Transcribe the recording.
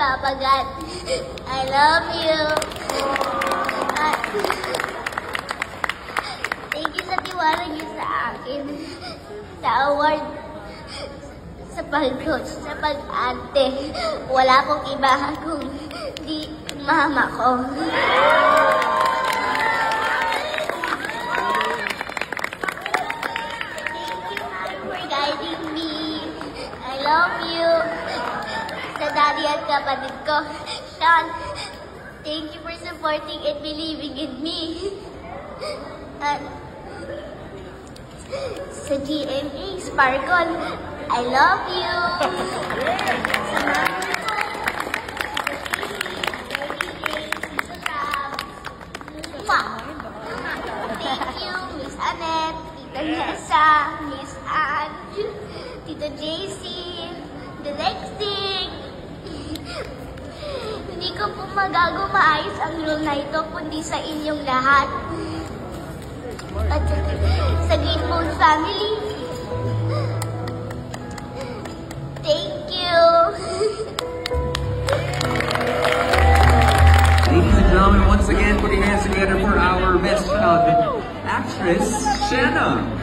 Papa God. I love you. Thank you sa tiwala niyo sa akin. Sa award. Sa pag-coach, sa pag-ante. Wala pong iba kung di mama ko. I love you. Sa daddy at kapatid ko. Sean, thank you for supporting and believing in me. At sa GMA, Sparkle, I love you. Sa mami ko, thank you, Miss Annette, Tita Nessa, Miss Anne, Tita JC, the next thing. Hindi ko po maayos ang room na ito kundi sa inyong lahat. At sa Greenbone family. Thank you. Ladies and gentlemen, once again, put your hands together for our best actress, Shanna.